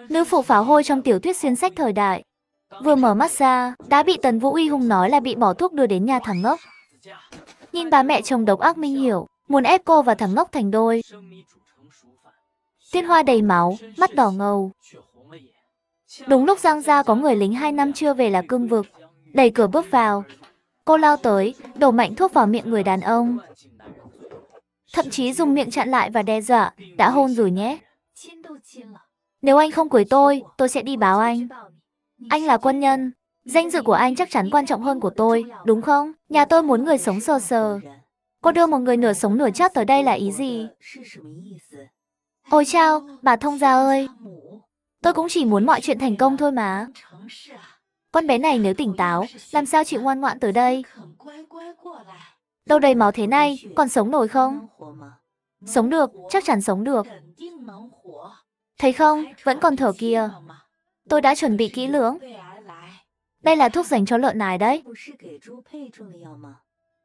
Nữ phụ pháo hôi trong tiểu thuyết xuyên sách thời đại. Vừa mở mắt ra, đã bị Tần Vũ uy hùng nói là bị bỏ thuốc đưa đến nhà thằng ngốc. Nhìn bà mẹ chồng độc ác Minh Hiểu, muốn ép cô và thằng ngốc thành đôi. Tiên Hoa đầy máu, mắt đỏ ngầu. Đúng lúc Giang gia có người lính 2 năm chưa về là Cương Vực, đẩy cửa bước vào. Cô lao tới, đổ mạnh thuốc vào miệng người đàn ông. Thậm chí dùng miệng chặn lại và đe dọa, đã hôn rồi nhé. Nếu anh không cưới tôi sẽ đi báo anh. Anh là quân nhân, danh dự của anh chắc chắn quan trọng hơn của tôi, đúng không? Nhà tôi muốn người sống sờ sờ. Cô đưa một người nửa sống nửa chết tới đây là ý gì? Ôi chao, bà thông gia ơi. Tôi cũng chỉ muốn mọi chuyện thành công thôi mà. Con bé này nếu tỉnh táo, làm sao chịu ngoan ngoãn tới đây? Đâu đầy máu thế này, còn sống nổi không? Sống được, chắc chắn sống được. Thấy không, vẫn còn thở kìa. Tôi đã chuẩn bị kỹ lưỡng. Đây là thuốc dành cho lợn nái đấy.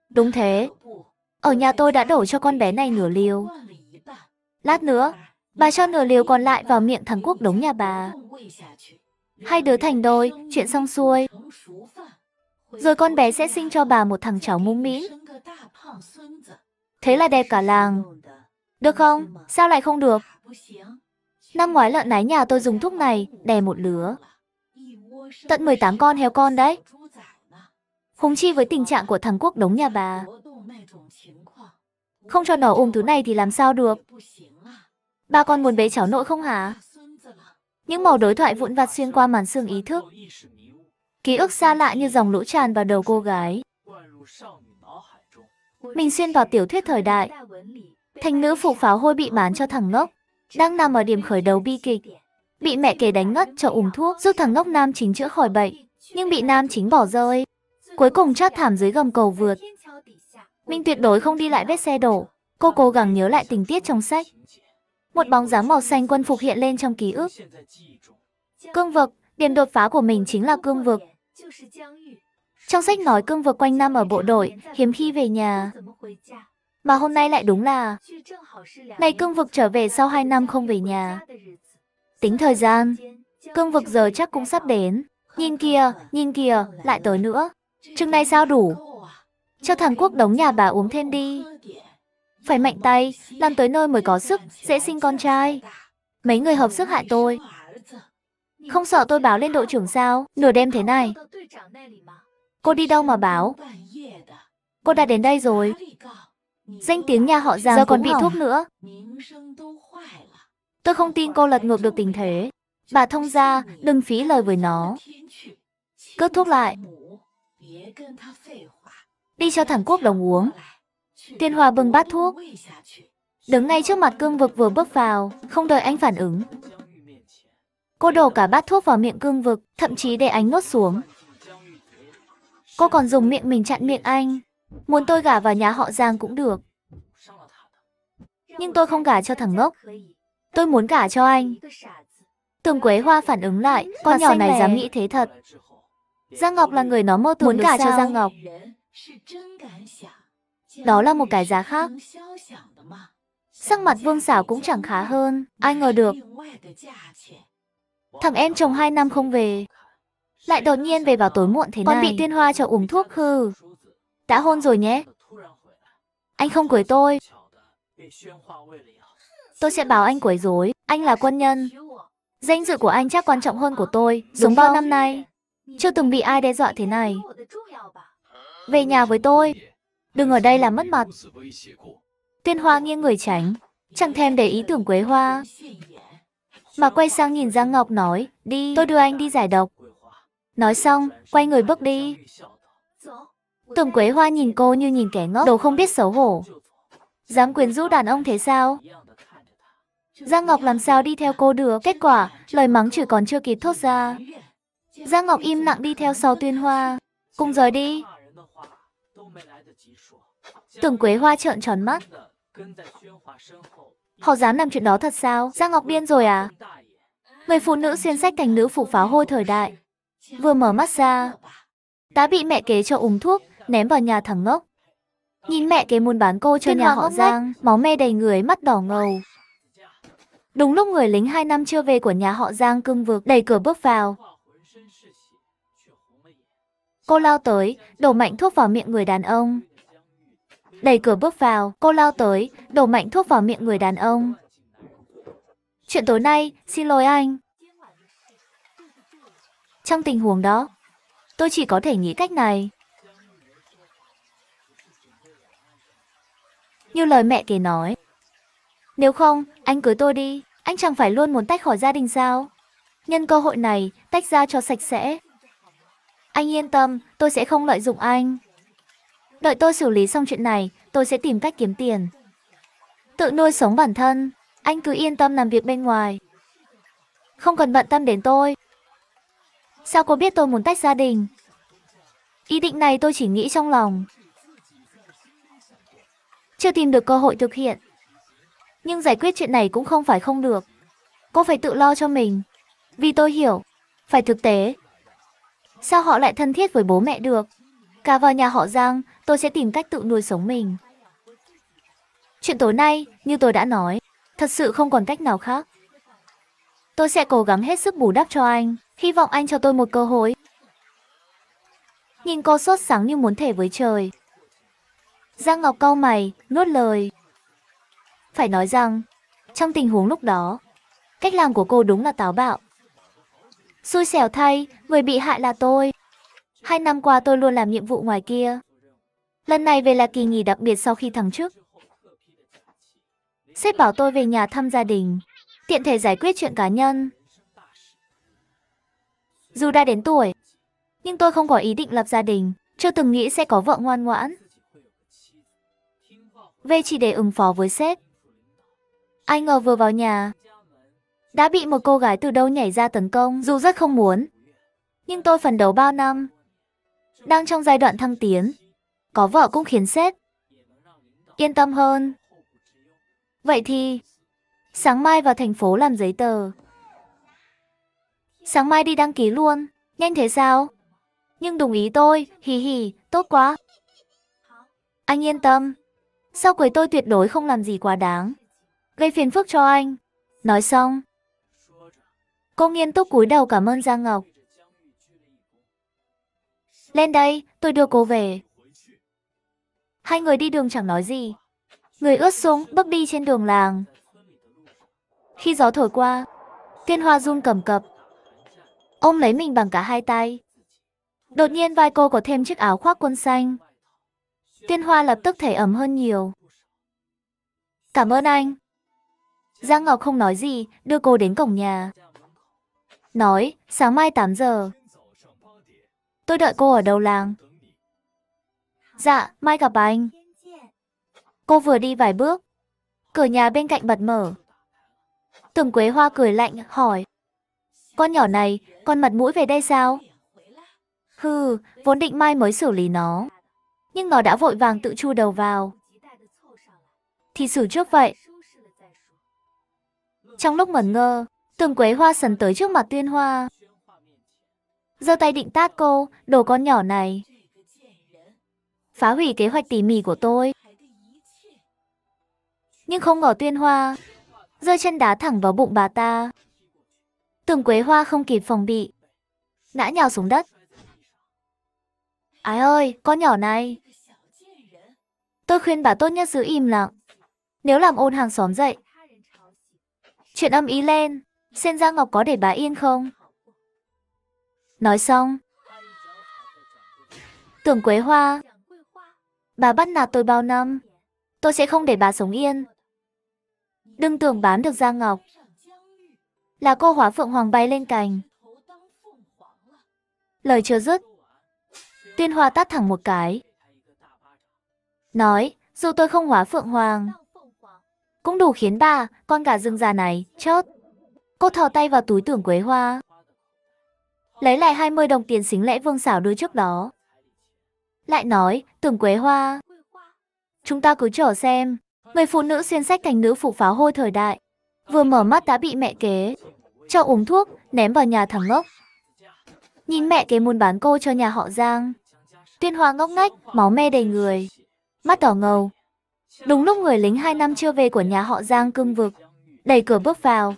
Đúng thế. Ở nhà tôi đã đổ cho con bé này nửa liều. Lát nữa, bà cho nửa liều còn lại vào miệng thằng Quốc Đống nhà bà. Hai đứa thành đôi, chuyện xong xuôi. Rồi con bé sẽ sinh cho bà một thằng cháu mũm mĩm. Thế là đẹp cả làng. Được không? Sao lại không được? Năm ngoái lợn nái nhà tôi dùng thuốc này, đẻ một lứa. Tận 18 con heo con đấy. Huống chi với tình trạng của thằng Quốc Đống nhà bà. Không cho nó ôm thứ này thì làm sao được? Bà còn muốn bế cháu nội không hả? Những mẩu đối thoại vụn vặt xuyên qua màn sương ý thức. Ký ức xa lạ như dòng lũ tràn vào đầu cô gái. Mình xuyên vào tiểu thuyết thời đại. Thành nữ phụ pháo hôi bị bán cho thằng ngốc, đang nằm ở điểm khởi đầu bi kịch. Bị mẹ kế đánh ngất cho uống thuốc giúp thằng ngốc nam chính chữa khỏi bệnh, nhưng bị nam chính bỏ rơi. Cuối cùng chát thảm dưới gầm cầu vượt. Mình tuyệt đối không đi lại vết xe đổ. Cô cố gắng nhớ lại tình tiết trong sách. Một bóng dáng màu xanh quân phục hiện lên trong ký ức. Cương vực, điểm đột phá của mình chính là cương vực. Trong sách nói cương vực quanh năm ở bộ đội, hiếm khi về nhà. Mà hôm nay lại đúng là ngày cương vực trở về sau 2 năm không về nhà. Tính thời gian, cương vực giờ chắc cũng sắp đến. Nhìn kìa, lại tới nữa. Chừng này sao đủ? Cho thằng Quốc Đống nhà bà uống thêm đi. Phải mạnh tay, làm tới nơi mới có sức, dễ sinh con trai. Mấy người hợp sức hại tôi. Không sợ tôi báo lên đội trưởng sao? Nửa đêm thế này. Cô đi đâu mà báo? Cô đã đến đây rồi. Danh tiếng nhà họ Giang giờ còn bị thuốc nữa. Tôi không tin cô lật ngược được tình thế. Bà thông gia, đừng phí lời với nó. Cất thuốc lại. Đi cho thằng Quốc Đống uống. Tiên Hoa bưng bát thuốc, đứng ngay trước mặt cương vực vừa bước vào, không đợi anh phản ứng. Cô đổ cả bát thuốc vào miệng cương vực, thậm chí để anh nuốt xuống. Cô còn dùng miệng mình chặn miệng anh. Muốn tôi gả vào nhà họ Giang cũng được. Nhưng tôi không gả cho thằng ngốc. Tôi muốn gả cho anh. Tường Quế Hoa phản ứng lại, con nhỏ này dám nghĩ thế thật. Giang Ngọc là người nó mơ tưởng muốn gả cho Giang Ngọc. Đó là một cái giá khác. Sắc mặt Vương Xảo cũng chẳng khá hơn, ai ngờ được. Thằng em chồng 2 năm không về, lại đột nhiên về vào tối muộn thế này. Còn bị Tiên Hoa cho uống thuốc hư. Đã hôn rồi nhé. Anh không cưới tôi. Tôi sẽ bảo anh quấy rối. Anh là quân nhân. Danh dự của anh chắc quan trọng hơn của tôi. Sống bao năm nay, chưa từng bị ai đe dọa thế này. Về nhà với tôi. Đừng ở đây làm mất mặt. Tiên Hoa nghiêng người tránh, chẳng thèm để ý tưởng Quế Hoa, mà quay sang nhìn Giang Ngọc nói, đi, tôi đưa anh đi giải độc. Nói xong, quay người bước đi. Tưởng Quế Hoa nhìn cô như nhìn kẻ ngốc, đồ không biết xấu hổ. Dám quyến rũ đàn ông thế sao? Giang Ngọc làm sao đi theo cô được? Kết quả, lời mắng chửi còn chưa kịp thốt ra. Giang Ngọc im lặng đi theo sau Tiên Hoa, cùng rời đi. Tưởng Quế Hoa trợn tròn mắt. Họ dám làm chuyện đó thật sao? Giang Ngọc điên rồi à? Người phụ nữ xuyên sách thành nữ phụ pháo hôi thời đại. Vừa mở mắt ra, đã bị mẹ kế cho uống thuốc, ném vào nhà thằng ngốc. Nhìn mẹ kế muốn bán cô cho nhà họ Giang, máu me đầy người, mắt đỏ ngầu. Đúng lúc người lính 2 năm chưa về của nhà họ Giang cương vực đẩy cửa bước vào. Cô lao tới, đổ mạnh thuốc vào miệng người đàn ông. Đẩy cửa bước vào, cô lao tới, đổ mạnh thuốc vào miệng người đàn ông. Chuyện tối nay, xin lỗi anh. Trong tình huống đó, tôi chỉ có thể nghĩ cách này. Như lời mẹ kế nói. Nếu không, anh cưới tôi đi, anh chẳng phải luôn muốn tách khỏi gia đình sao? Nhân cơ hội này, tách ra cho sạch sẽ. Anh yên tâm, tôi sẽ không lợi dụng anh. Đợi tôi xử lý xong chuyện này, tôi sẽ tìm cách kiếm tiền. Tự nuôi sống bản thân, anh cứ yên tâm làm việc bên ngoài. Không cần bận tâm đến tôi. Sao cô biết tôi muốn tách gia đình? Ý định này tôi chỉ nghĩ trong lòng. Chưa tìm được cơ hội thực hiện. Nhưng giải quyết chuyện này cũng không phải không được. Cô phải tự lo cho mình. Vì tôi hiểu, phải thực tế. Sao họ lại thân thiết với bố mẹ được? Cả vào nhà họ Giang, tôi sẽ tìm cách tự nuôi sống mình. Chuyện tối nay, như tôi đã nói, thật sự không còn cách nào khác. Tôi sẽ cố gắng hết sức bù đắp cho anh, hy vọng anh cho tôi một cơ hội. Nhìn cô sốt sắng như muốn thề với trời. Giang Ngọc cau mày, nuốt lời. Phải nói rằng, trong tình huống lúc đó, cách làm của cô đúng là táo bạo. Xui xẻo thay, người bị hại là tôi. 2 năm qua tôi luôn làm nhiệm vụ ngoài kia. Lần này về là kỳ nghỉ đặc biệt sau khi thăng chức. Sếp bảo tôi về nhà thăm gia đình, tiện thể giải quyết chuyện cá nhân. Dù đã đến tuổi, nhưng tôi không có ý định lập gia đình, chưa từng nghĩ sẽ có vợ ngoan ngoãn. Về chỉ để ứng phó với sếp. Ai ngờ vừa vào nhà, đã bị một cô gái từ đâu nhảy ra tấn công, dù rất không muốn. Nhưng tôi phấn đấu bao năm, đang trong giai đoạn thăng tiến. Có vợ cũng khiến sếp yên tâm hơn. Vậy thì, sáng mai vào thành phố làm giấy tờ. Sáng mai đi đăng ký luôn, nhanh thế sao? Nhưng đồng ý tôi, hì hì, tốt quá. Anh yên tâm, sau cưới tôi tuyệt đối không làm gì quá đáng, gây phiền phức cho anh. Nói xong, cô nghiêm túc cúi đầu cảm ơn Giang Ngọc. Lên đây, tôi đưa cô về. Hai người đi đường chẳng nói gì. Người ướt sũng bước đi trên đường làng. Khi gió thổi qua, Tiên Hoa run cầm cập, ôm lấy mình bằng cả hai tay. Đột nhiên vai cô có thêm chiếc áo khoác quân xanh. Tiên Hoa lập tức thấy ấm hơn nhiều. Cảm ơn anh. Giang Ngọc không nói gì, đưa cô đến cổng nhà. Nói, sáng mai 8 giờ. Tôi đợi cô ở đầu làng. Dạ, mai gặp anh. Cô vừa đi vài bước, cửa nhà bên cạnh bật mở. Tưởng Quế Hoa cười lạnh, hỏi. Con nhỏ này, con mặt mũi về đây sao? Hừ, vốn định mai mới xử lý nó. Nhưng nó đã vội vàng tự chui đầu vào. Thì xử trước vậy. Trong lúc ngẩn ngơ, Tưởng Quế Hoa sấn tới trước mặt Tuyên Hoa. Giơ tay định tát cô, đồ con nhỏ này. Phá hủy kế hoạch tỉ mỉ của tôi. Nhưng không ngờ Tuyên Hoa giơ chân đá thẳng vào bụng bà ta. Tưởng Quế Hoa không kịp phòng bị, ngã nhào xuống đất. Ái ơi, con nhỏ này. Tôi khuyên bà tốt nhất giữ im lặng. Nếu làm ồn hàng xóm dậy, chuyện âm ý lên, xem Giang Ngọc có để bà yên không? Nói xong, Tưởng Quế Hoa, bà bắt nạt tôi bao năm, tôi sẽ không để bà sống yên. Đừng tưởng bám được Giang Ngọc là cô hóa phượng hoàng bay lên cành. Lời chưa dứt, Tuyên Hoa tát thẳng một cái. Nói, dù tôi không hóa phượng hoàng, cũng đủ khiến bà, con gà rừng già này, chớt. Cô thò tay vào túi Tưởng Quế Hoa, lấy lại 20 đồng tiền xính lễ Vương Xảo đưa trước đó. Lại nói, Tưởng Quế Hoa, chúng ta cứ chờ xem. Người phụ nữ xuyên sách thành nữ phục pháo hôi thời đại, vừa mở mắt đã bị mẹ kế cho uống thuốc, ném vào nhà thằng ngốc. Nhìn mẹ kế muốn bán cô cho nhà họ Giang. Tuyên Hoa ngốc nghếch, máu me đầy người, mắt đỏ ngầu. Đúng lúc người lính 2 năm chưa về của nhà họ Giang cương vực đẩy cửa bước vào.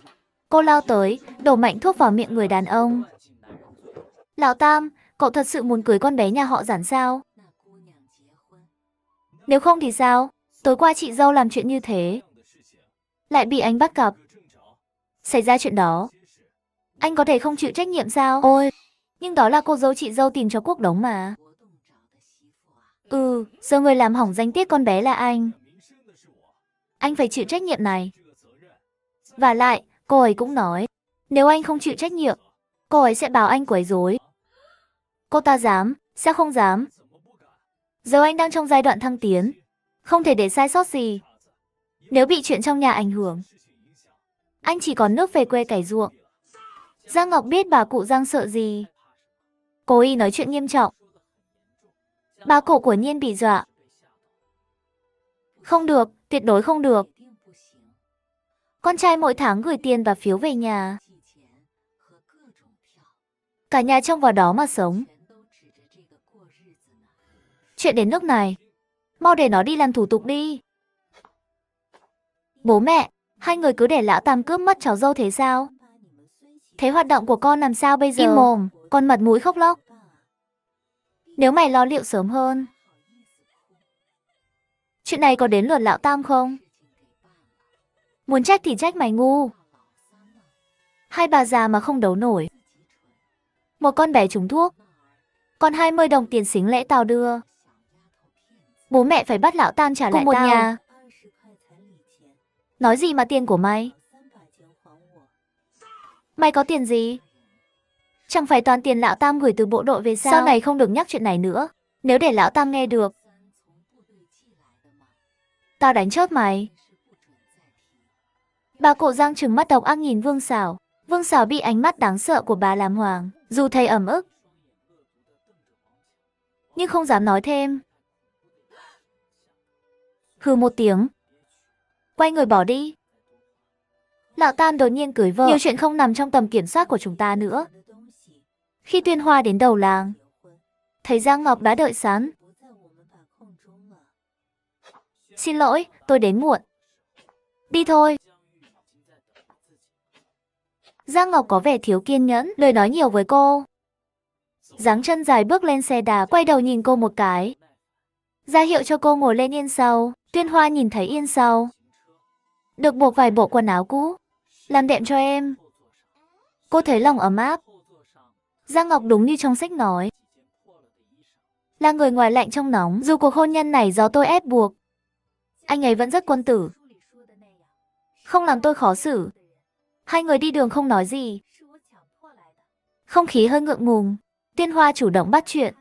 Cô lao tới, đổ mạnh thuốc vào miệng người đàn ông. Lão Tam, cậu thật sự muốn cưới con bé nhà họ Giản sao? Nếu không thì sao? Tối qua chị dâu làm chuyện như thế, lại bị anh bắt gặp. Xảy ra chuyện đó, anh có thể không chịu trách nhiệm sao? Ôi, nhưng đó là cô dâu chị dâu tìm cho Quốc Đống mà. Giờ người làm hỏng danh tiết con bé là anh. Anh phải chịu trách nhiệm này. Và lại, cô ấy cũng nói, nếu anh không chịu trách nhiệm, cô ấy sẽ bảo anh quấy rối. Cô ta dám, sẽ không dám. Giờ anh đang trong giai đoạn thăng tiến, không thể để sai sót gì. Nếu bị chuyện trong nhà ảnh hưởng, anh chỉ còn nước về quê cày ruộng. Giang Ngọc biết bà cụ Giang sợ gì. Cô y nói chuyện nghiêm trọng. Bà cụ của Nhiên bị dọa. Không được, tuyệt đối không được. Con trai mỗi tháng gửi tiền và phiếu về nhà. Cả nhà trông vào đó mà sống. Chuyện đến nước này, mau để nó đi làm thủ tục đi. Bố mẹ, hai người cứ để lão Tam cướp mất cháu dâu thế sao? Thế hoạt động của con làm sao bây giờ? Im mồm, con mặt mũi khóc lóc. Nếu mày lo liệu sớm hơn. Chuyện này có đến lượt lão Tam không? Muốn trách thì trách mày ngu. Hai bà già mà không đấu nổi. Một con bé trúng thuốc, còn 20 đồng tiền xính lễ tao đưa. Bố mẹ phải bắt lão Tam trả lại một tao. Nhà. Nói gì mà tiền của mày? Mày có tiền gì? Chẳng phải toàn tiền lão Tam gửi từ bộ đội về sao? Sau này không được nhắc chuyện này nữa. Nếu để lão Tam nghe được, tao đánh chết mày. Bà cụ Giang trừng mắt độc ác nhìn Vương Sảo. Vương Sảo bị ánh mắt đáng sợ của bà làm hoảng, dù thấy ấm ức, nhưng không dám nói thêm. Hừ một tiếng, quay người bỏ đi. Lão Tam đột nhiên cưới vợ. Nhiều chuyện không nằm trong tầm kiểm soát của chúng ta nữa. Khi Tuyên Hoa đến đầu làng, thấy Giang Ngọc đã đợi sẵn. Xin lỗi, tôi đến muộn. Đi thôi. Giang Ngọc có vẻ thiếu kiên nhẫn, lời nói nhiều với cô. Giáng chân dài bước lên xe đạp, quay đầu nhìn cô một cái, ra hiệu cho cô ngồi lên yên sau. Tuyên Hoa nhìn thấy yên sau, được buộc vài bộ quần áo cũ, làm đệm cho em. Cô thấy lòng ấm áp. Giang Ngọc đúng như trong sách nói, là người ngoài lạnh trong nóng. Dù cuộc hôn nhân này do tôi ép buộc, anh ấy vẫn rất quân tử, không làm tôi khó xử. Hai người đi đường không nói gì, không khí hơi ngượng ngùng. Tuyên Hoa chủ động bắt chuyện.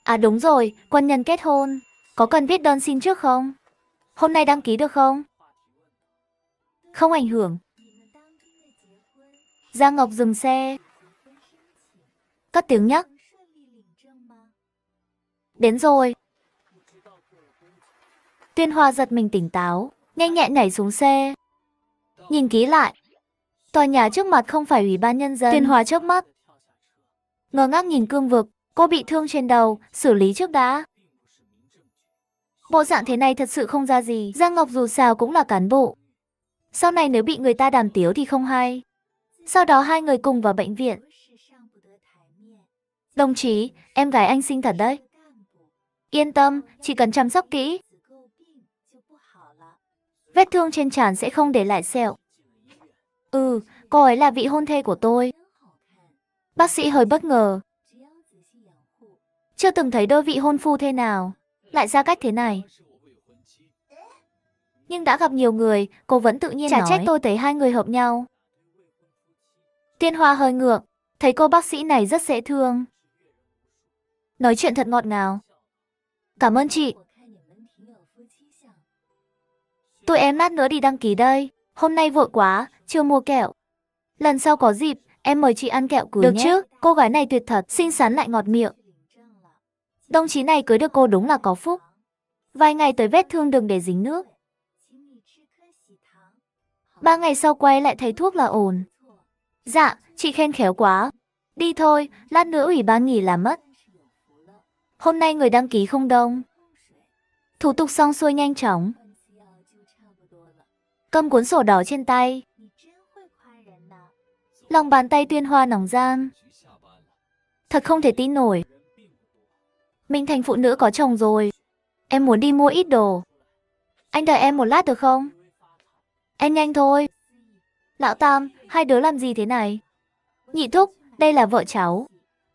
À đúng rồi, quân nhân kết hôn, có cần viết đơn xin trước không? Hôm nay đăng ký được không? Không ảnh hưởng. Giang Ngọc dừng xe, cất tiếng nhắc. Đến rồi. Tuyên Hoa giật mình tỉnh táo, nhanh nhẹn nhảy xuống xe. Nhìn kỹ lại, tòa nhà trước mặt không phải Ủy ban Nhân dân. Tuyên Hoa chớp mắt, ngơ ngác nhìn cương vực. Cô bị thương trên đầu, xử lý trước đã. Bộ dạng thế này thật sự không ra gì. Giang Ngọc dù sao cũng là cán bộ, sau này nếu bị người ta đàm tiếu thì không hay. Sau đó hai người cùng vào bệnh viện. Đồng chí, em gái anh xinh thật đấy. Yên tâm, chỉ cần chăm sóc kỹ, vết thương trên trán sẽ không để lại sẹo. Cô ấy là vị hôn thê của tôi. Bác sĩ hơi bất ngờ. Chưa từng thấy đôi vị hôn phu thế nào lại ra cách thế này. Nhưng đã gặp nhiều người, cô vẫn tự nhiên nói. Chả trách tôi thấy hai người hợp nhau. Tuyên Hoa hơi ngượng, thấy cô bác sĩ này rất dễ thương. Nói chuyện thật ngọt ngào. Cảm ơn chị. Tụi em lát nữa đi đăng ký đây. Hôm nay vội quá, chưa mua kẹo. Lần sau có dịp, em mời chị ăn kẹo cưới. Được nhé. Chứ, cô gái này tuyệt thật, xinh xắn lại ngọt miệng. Đồng chí này cưới được cô đúng là có phúc. Vài ngày tới vết thương đừng để dính nước. 3 ngày sau quay lại thấy thuốc là ổn. Dạ, chị khen khéo quá. Đi thôi, lát nữa ủy ban nghỉ là mất. Hôm nay người đăng ký không đông. Thủ tục xong xuôi nhanh chóng. cầm cuốn sổ đỏ trên tay. Lòng bàn tay Tuyên Hoa nóng gian. Thật không thể tin nổi. Mình thành phụ nữ có chồng rồi. Em muốn đi mua ít đồ. Anh đợi em một lát được không? Em nhanh thôi. Lão Tam, hai đứa làm gì thế này? Nhị thúc, đây là vợ cháu.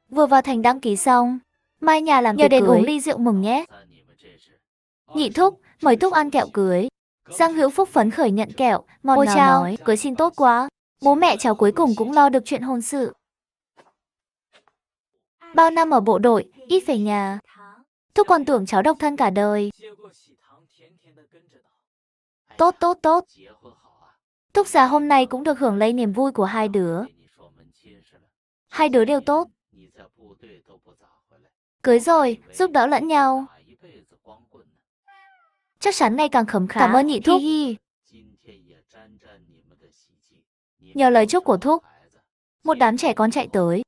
Vừa vào thành đăng ký xong. Mai nhà làm tiệc đến uống ly rượu mừng nhé. Nhị thúc, mời thúc ăn kẹo cưới. Giang Hữu Phúc phấn khởi nhận kẹo. Ôi chao, cưới xin tốt quá. Bố mẹ cháu cuối cùng cũng lo được chuyện hôn sự. Bao năm ở bộ đội, ít về nhà. Thúc còn tưởng cháu độc thân cả đời. Tốt tốt tốt. Thúc già hôm nay cũng được hưởng lấy niềm vui của hai đứa. Hai đứa đều tốt. Cưới rồi, giúp đỡ lẫn nhau. Chắc chắn ngày càng khấm khá. Cảm ơn nhị thúc. Nhờ lời chúc của thúc, một đám trẻ con chạy tới.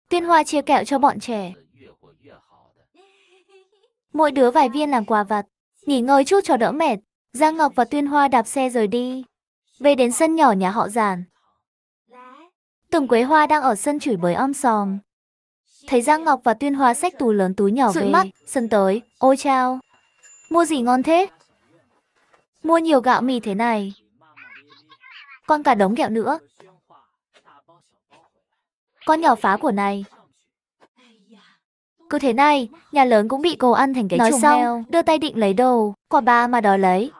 Tuyên Hoa chia kẹo cho bọn trẻ. Mỗi đứa vài viên làm quà vặt. Nghỉ ngơi chút cho đỡ mệt. Giang Ngọc và Tuyên Hoa đạp xe rời đi. Về đến sân nhỏ nhà họ Giản. Tưởng Quế Hoa đang ở sân chửi bới om sòm. Thấy Giang Ngọc và Tuyên Hoa xách túi lớn túi nhỏ về. Mắt, sân tới. Ôi chao. Mua gì ngon thế? Mua nhiều gạo mì thế này. Còn cả đống kẹo nữa. Con nhỏ phá của này. Cứ thế này, nhà lớn cũng bị cô ăn thành cái chùm heo. Đưa tay định lấy đồ, quả ba mà đòi lấy.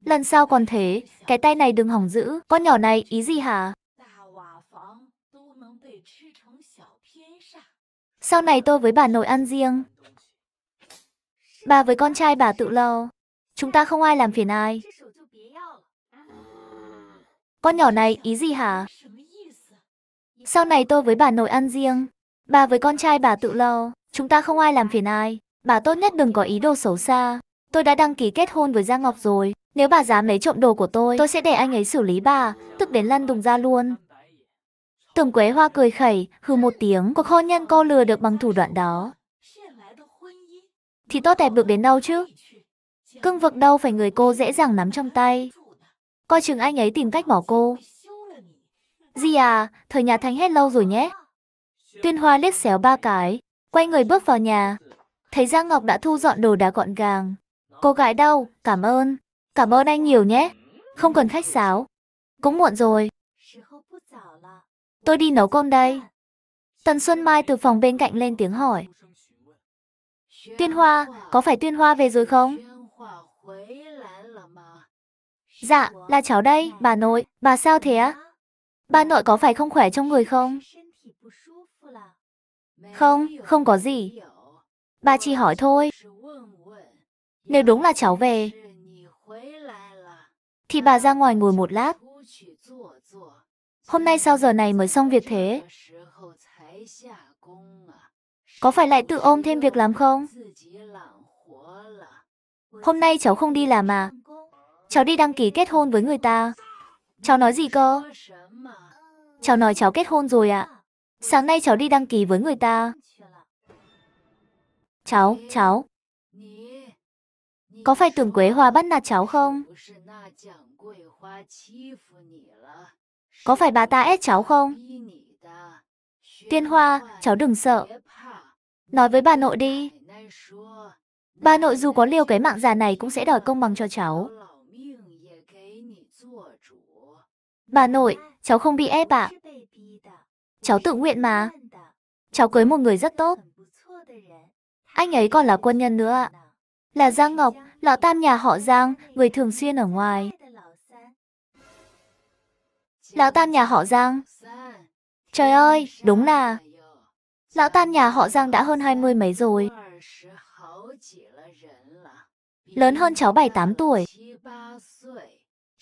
Lần sau còn thế, cái tay này đừng hỏng giữ. Con nhỏ này ý gì hả? Sau này tôi với bà nội ăn riêng. Bà với con trai bà tự lo. Chúng ta không ai làm phiền ai. Con nhỏ này ý gì hả? Sau này tôi với bà nội ăn riêng. Bà với con trai bà tự lo. Chúng ta không ai làm phiền ai. Bà tốt nhất đừng có ý đồ xấu xa. Tôi đã đăng ký kết hôn với Giang Ngọc rồi. Nếu bà dám lấy trộm đồ của tôi sẽ để anh ấy xử lý bà. Tức đến lăn đùng ra luôn. Tưởng Quế Hoa cười khẩy, hừ một tiếng. Cuộc hôn nhân cô lừa được bằng thủ đoạn đó. Thì tốt đẹp được đến đâu chứ? Cương vực đâu phải người cô dễ dàng nắm trong tay. Coi chừng anh ấy tìm cách bỏ cô. Dì à, thời nhà Thanh hết lâu rồi nhé. Tuyên Hoa liếc xéo ba cái, quay người bước vào nhà. Thấy Giang Ngọc đã thu dọn đồ đạc gọn gàng. Cô gái đâu, cảm ơn. Cảm ơn anh nhiều nhé. Không cần khách sáo. Cũng muộn rồi. Tôi đi nấu cơm đây. Tần Xuân Mai từ phòng bên cạnh lên tiếng hỏi. Tuyên Hoa, có phải Tuyên Hoa về rồi không? Dạ, là cháu đây, bà nội. Bà sao thế á? Bà nội có phải không khỏe trong người không? Không, không có gì. Bà chỉ hỏi thôi. Nếu đúng là cháu về, thì bà ra ngoài ngồi một lát. Hôm nay sao giờ này mới xong việc thế? Có phải lại tự ôm thêm việc làm không? Hôm nay cháu không đi làm à? Cháu đi đăng ký kết hôn với người ta. Cháu nói gì cơ? Cháu nói cháu kết hôn rồi ạ. Sáng nay cháu đi đăng ký với người ta. Cháu. Có phải Tưởng Quế Hoa bắt nạt cháu không? Có phải bà ta ép cháu không? Tuyên Hoa, cháu đừng sợ. Nói với bà nội đi. Bà nội dù có liều cái mạng già này cũng sẽ đòi công bằng cho cháu. Bà nội, cháu không bị ép ạ. Cháu tự nguyện mà. Cháu cưới một người rất tốt. Anh ấy còn là quân nhân nữa ạ. Là Giang Ngọc, lão tam nhà họ Giang, người thường xuyên ở ngoài. Lão tam nhà họ Giang. Trời ơi, đúng là lão tam nhà họ Giang đã hơn 20 mấy rồi. Lớn hơn cháu 7-8 tuổi.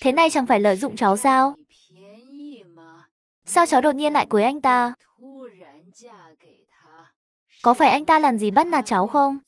Thế này chẳng phải lợi dụng cháu sao? Sao cháu đột nhiên lại cưới anh ta? Có phải anh ta làm gì bắt nạt cháu không?